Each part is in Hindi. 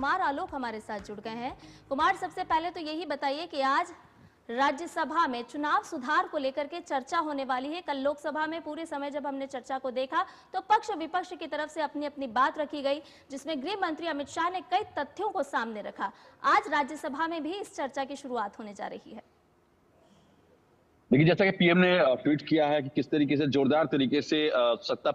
कुमार आलोक हमारे साथ जुड़ गए हैं। कुमार, सबसे पहले तो यही बताइए कि आज राज्यसभा में चुनाव सुधार को लेकर के चर्चा होने वाली है। कल लोकसभा में पूरे समय जब हमने चर्चा को देखा तो पक्ष विपक्ष की तरफ से अपनी अपनी बात रखी गई, जिसमें गृह मंत्री अमित शाह ने कई तथ्यों को सामने रखा। आज राज्यसभा में भी इस चर्चा की शुरुआत होने जा रही है। देखिए, जैसा कि पीएम ने ट्वीट किया है कि किस तरीके से जोरदार तरीके से सत्ता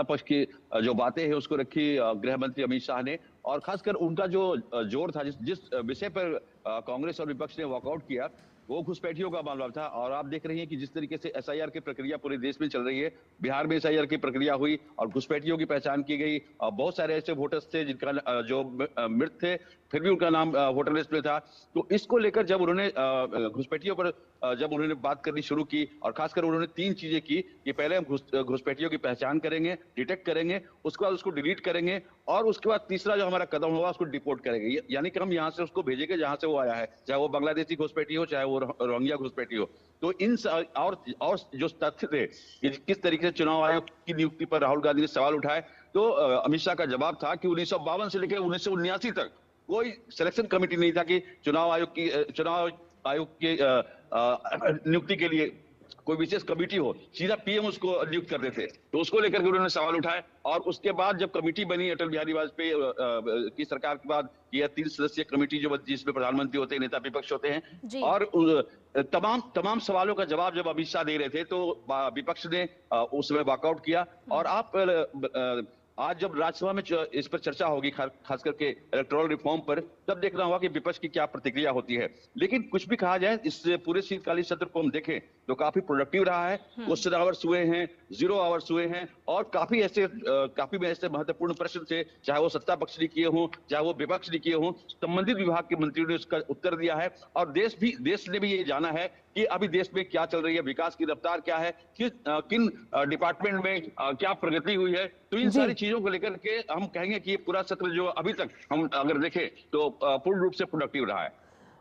पक्ष की जो बातें हैं उसको रखी गृह मंत्री अमित शाह ने, और खासकर उनका जो जोर था जिस विषय पर कांग्रेस और विपक्ष ने वॉकआउट किया वो घुसपैठियों का मामला था। और आप देख रहे हैं कि जिस तरीके से एसआईआर की प्रक्रिया पूरे देश में चल रही है, बिहार में एसआईआर की प्रक्रिया हुई और घुसपैठियों की पहचान की गई। बहुत सारे ऐसे वोटर्स थे जिनका जो मृत थे फिर भी उनका नाम वोटर लिस्ट में था। तो इसको लेकर जब उन्होंने घुसपैठियों पर जब उन्होंने बात करनी शुरू की, और खासकर उन्होंने 3 चीजें की कि पहले हम घुसपैठियों की पहचान करेंगे, डिटेक्ट करेंगे, उसके बाद उसको डिलीट करेंगे, और उसके बाद तीसरा जो हमारा कदम होगा उसको डिपोर्ट करेंगे। यानी कि हम यहाँ से उसको भेजेंगे जहां से वो आया है, चाहे वो बांग्लादेशी घुसपैठी हो, चाहे वो रोहिंग्या घुसपैठी हो। तो इन और जो तथ्य थे कि किस तरीके से चुनाव आयोग की नियुक्ति पर राहुल गांधी ने सवाल उठाए, तो अमित शाह का जवाब था कि 1952 से लेकर 1979 तक कोई सिलेक्शन कमेटी नहीं था कि चुनाव आयोग की नियुक्ति के लिए कोई विशेष कमेटी हो, सीधा पीएम उसको नियुक्त करते थे। तो उसको लेकर के उन्होंने सवाल उठाए। और उसके बाद जब कमेटी बनी अटल बिहारी वाजपेयी की सरकार के बाद, यह 3 सदस्यीय कमेटी जो जिसमें प्रधानमंत्री होते हैं, नेता विपक्ष होते हैं, और तमाम सवालों का जवाब जब अमित शाह दे रहे थे तो विपक्ष ने उस समय वॉकआउट किया। और आप आज जब राज्यसभा में इस पर चर्चा होगी, खास करके इलेक्टोरल रिफॉर्म पर, तब देखना होगा कि विपक्ष की क्या प्रतिक्रिया होती है। लेकिन कुछ भी कहा जाए, इस पूरे शीतकालीन सत्र को हम देखें तो काफी प्रोडक्टिव रहा है। क्वेश्चन आवर्स हुए हैं, 0 आवर्स हुए हैं, और काफी ऐसे महत्वपूर्ण प्रश्न थे, चाहे वो सत्ता पक्ष ने किए हों, चाहे वो विपक्ष ने किए हों, संबंधित विभाग के मंत्रियों ने उसका उत्तर दिया है। और देश ने भी ये जाना है कि अभी देश में क्या चल रही है, विकास की रफ्तार क्या है, किन डिपार्टमेंट में क्या प्रगति हुई है। तो इन सारी चीजों को लेकर के हम कहेंगे कि ये पूरा सत्र जो अभी तक हम अगर देखें तो पूर्ण रूप से प्रोडक्टिव रहा है।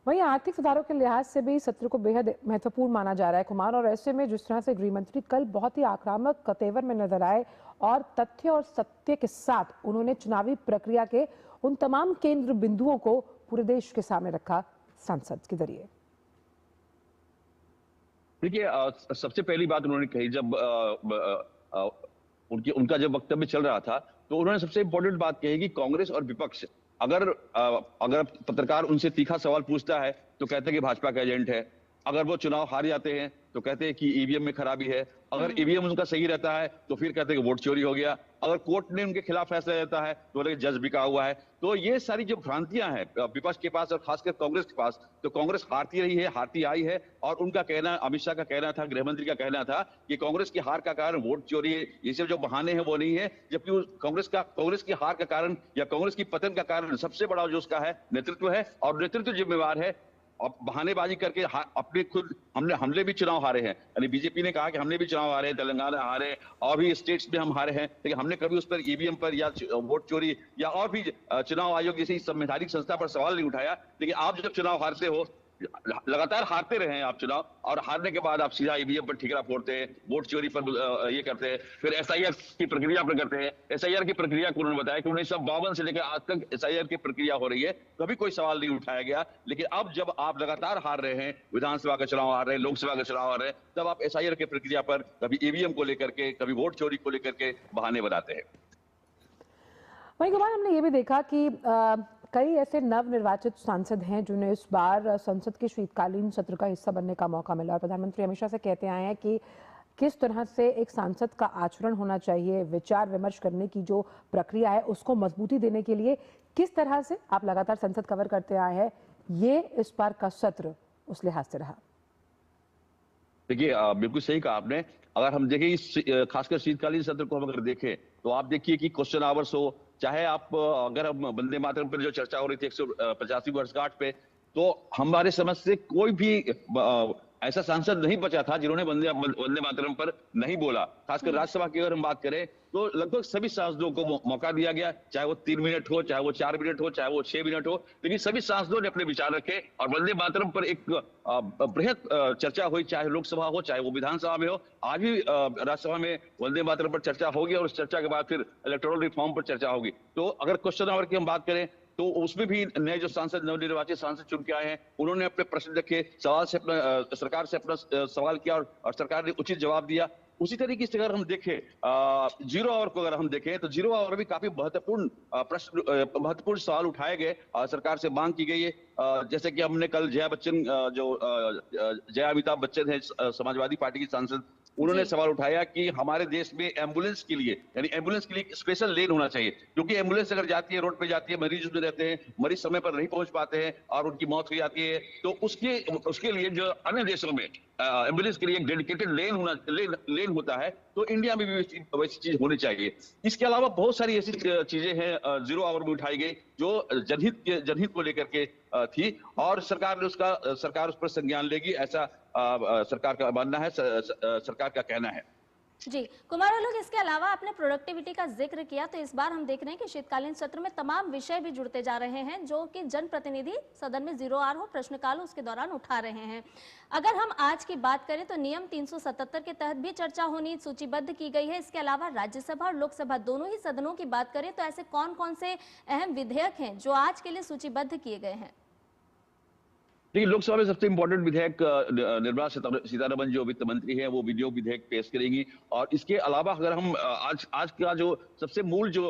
वहीं आर्थिक सुधारों के लिहाज से भी सत्र को बेहद महत्वपूर्ण माना जा रहा है कुमार, और ऐसे में जिस तरह से गृह मंत्री कल बहुत ही आक्रामक तेवर में नजर आए और तथ्य और सत्य के साथ उन्होंने चुनावी प्रक्रिया के उन तमाम केंद्र बिंदुओं को पूरे देश के सामने रखा संसद के जरिए। देखिए, सबसे पहली बात उन्होंने कही, जब उनका जब वक्तव्य चल रहा था तो उन्होंने सबसे इंपॉर्टेंट बात कही कि कांग्रेस और विपक्ष अगर पत्रकार उनसे तीखा सवाल पूछता है तो कहते हैं कि भाजपा का एजेंट है, अगर वो चुनाव हार जाते हैं तो कहते हैं कि ईवीएम में खराबी है, अगर ईवीएम उनका सही रहता है तो फिर कहते हैं कि वोट चोरी हो गया, अगर कोर्ट ने उनके खिलाफ फैसला देता है तो जज बिका हुआ है। तो ये सारी जो भ्रांतियां हैं विपक्ष के पास और खासकर कांग्रेस के पास, तो कांग्रेस हारती रही है, हारती आई है। और उनका कहना, अमित शाह का कहना था, गृह मंत्री का कहना था कि कांग्रेस की हार का कारण वोट चोरी है, ये सब जो बहाने हैं वो नहीं है। जबकि कांग्रेस की हार का कारण या कांग्रेस की पतन का कारण सबसे बड़ा जो उसका है नेतृत्व है, और नेतृत्व जिम्मेवार है। अब बहानेबाजी करके अपने खुद हमने भी चुनाव हारे हैं, यानी बीजेपी ने कहा कि हमने भी चुनाव हारे हैं, तेलंगाना हारे और भी स्टेट्स में हम हारे हैं, लेकिन हमने कभी उस पर ईवीएम पर या वोट चोरी या और भी चुनाव आयोग जैसी संवैधानिक संस्था पर सवाल नहीं उठाया। लेकिन आप जब चुनाव हारते हो, लगातार हारते रहे हैं आप चुनाव, और हारने के बाद आप सीधा ईवीएम पर ठीकरा फोड़ते हैं, वोट चोरी पर ये करते हैं, फिर एसआईआर की प्रक्रिया पर करते हैं। एसआईआर की प्रक्रिया को उन्होंने बताया कि 1952 से लेकर आज तक एसआईआर की प्रक्रिया हो रही है, कभी कोई सवाल नहीं उठाया गया। लेकिन अब जब आप लगातार हार रहे हैं, विधानसभा का चुनाव हार रहे हैं, लोकसभा का चुनाव हार रहे हैं, तब आप एसआईआर की प्रक्रिया पर कभी ईवीएम को लेकर के, कभी वोट चोरी को लेकर के बहाने बनाते हैं। वहीं कुमार, हमने ये भी देखा कि कई ऐसे नवनिर्वाचित सांसद हैं जिन्हें इस बार संसद के शीतकालीन सत्र का हिस्सा बनने का मौका मिला, और प्रधानमंत्री अमित शाह से कहते आए हैं कि किस तरह से एक सांसद का आचरण होना चाहिए, विचार विमर्श करने की जो प्रक्रिया है उसको मजबूती देने के लिए किस तरह से आप लगातार संसद कवर करते आए हैं, ये इस बार का सत्र उस लिहाज से रहा। देखिए, बिल्कुल सही कहा आपने। अगर हम देखें खासकर शीतकालीन सत्र को हम अगर देखें तो आप देखिए कि क्वेश्चन आवर्स हो, चाहे आप अगर हम वंदे मातरम पर जो चर्चा हो रही थी 185 वर्षगांठ पे, तो हमारे समझ से कोई भी ऐसा सांसद नहीं बचा था जिन्होंने वंदे वंदे मातरम पर नहीं बोला। खासकर राज्यसभा की अगर हम बात करें तो लगभग सभी सांसदों को मौका दिया गया, चाहे वो 3 मिनट हो, चाहे वो 4 मिनट हो, चाहे वो 6 मिनट हो, लेकिन सभी सांसदों ने अपने विचार रखे और वंदे मातरम पर एक बृहद चर्चा हुई, चाहे लोकसभा हो चाहे वो विधानसभा में हो। आज भी राज्यसभा में वंदे मातरम पर चर्चा होगी और उस चर्चा के बाद फिर इलेक्टोरल रिफॉर्म पर चर्चा होगी। तो अगर क्वेश्चन आवर की हम बात करें तो उसमें भी नए जो सांसद, नवनिर्वाचित सांसद चुन के आए हैं, उन्होंने अपने प्रश्न रखे, सवाल से अपना सरकार से अपना सवाल किया और सरकार ने उचित जवाब दिया। उसी तरीके से अगर हम देखें जीरो आवर को, अगर हम देखें तो जीरो आवर भी काफी महत्वपूर्ण प्रश्न, महत्वपूर्ण सवाल उठाए गए, सरकार से मांग की गई है। जैसे कि हमने कल जया बच्चन, जया अमिताभ बच्चन है समाजवादी पार्टी की सांसद, उन्होंने सवाल उठाया कि हमारे देश में एम्बुलेंस के लिए, यानी एम्बुलेंस के लिए स्पेशल लेन होना चाहिए, क्योंकि एम्बुलेंस अगर जाती है, रोड पे जाती है, मरीज उसमें रहते हैं, मरीज समय पर नहीं पहुंच पाते हैं और उनकी मौत हो जाती है, तो उसके लिए जो अन्य देशों में एम्बुलेंस के लिए एक डेडिकेटेड लेन होता है, तो इंडिया में भी वैसी चीज होनी चाहिए। इसके अलावा बहुत सारी ऐसी चीजें हैं जीरो आवर में उठाई गई जो जनहित को लेकर के थी और सरकार उस पर संज्ञान लेगी, ऐसा सरकार का मानना है, सरकार का कहना है। जी कुमार लोग, इसके अलावा आपने प्रोडक्टिविटी का जिक्र किया, तो इस बार हम देख रहे हैं कि शीतकालीन सत्र में तमाम विषय भी जुड़ते जा रहे हैं जो कि जनप्रतिनिधि सदन में जीरो आवर हो, प्रश्नकाल हो, उसके दौरान उठा रहे हैं। अगर हम आज की बात करें तो नियम 377 के तहत भी चर्चा होनी सूचीबद्ध की गई है। इसके अलावा राज्यसभा और लोकसभा दोनों ही सदनों की बात करें तो ऐसे कौन कौन से अहम विधेयक हैं जो आज के लिए सूचीबद्ध किए गए हैं? देखिए, लोकसभा में सबसे इंपॉर्टेंट विधेयक निर्मला सीतारमण जो वित्त मंत्री है वो विनियोग विधेयक पेश करेंगी। और इसके अलावा अगर हम आज का जो सबसे मूल जो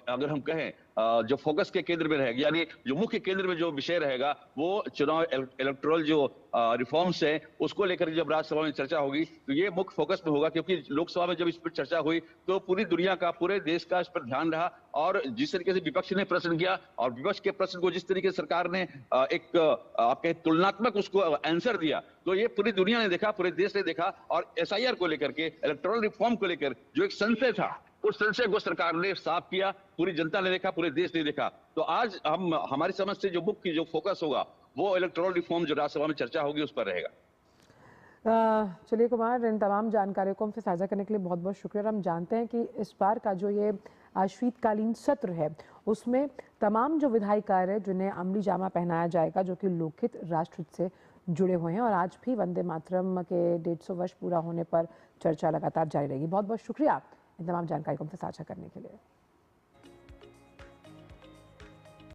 अगर हम कहें जो फोकस के केंद्र में रहेगा, यानी जो मुख्य केंद्र में जो विषय रहेगा वो चुनाव इलेक्टोरल जो रिफॉर्म्स है उसको लेकर जब राज्यसभा में चर्चा होगी तो ये मुख्य फोकस में होगा, क्योंकि लोकसभा में जब इस पर चर्चा हुई तो पूरी दुनिया का, पूरे देश का इस पर ध्यान रहा और जिस तरीके से विपक्ष ने प्रश्न किया और विपक्ष के प्रश्न को जिस तरीके से सरकार ने एक आपके तुलनात्मक उसको आंसर दिया, तो ये पूरी दुनिया ने देखा, पूरे देश ने देखा। और एसआईआर को लेकर के, इलेक्टोरल रिफॉर्म को लेकर जो एक संशय था, उस संशय को सरकार ने साफ किया, पूरी जनता ने देखा, पूरे देश ने देखा। तो आज हमारी समझ से जो मुख्य जो फोकस होगा वो इलेक्टोरल रिफॉर्म जो राज्यसभा में चर्चा होगी उस पर रहेगा। चलिए कुमार, इन तमाम जानकारियों को हमसे साझा करने के लिए बहुत बहुत शुक्रिया। हम जानते हैं कि इस बार का जो ये शीतकालीन सत्र है उसमें तमाम जो विधायी कार्य है जिन्हें अमली जामा पहनाया जाएगा, जो कि लोकहित राष्ट्रहित से जुड़े हुए हैं, और आज भी वंदे मातरम के 150 वर्ष पूरा होने पर चर्चा लगातार जारी रहेगी। बहुत बहुत शुक्रिया इन तमाम जानकारी को हमसे साझा करने के लिए।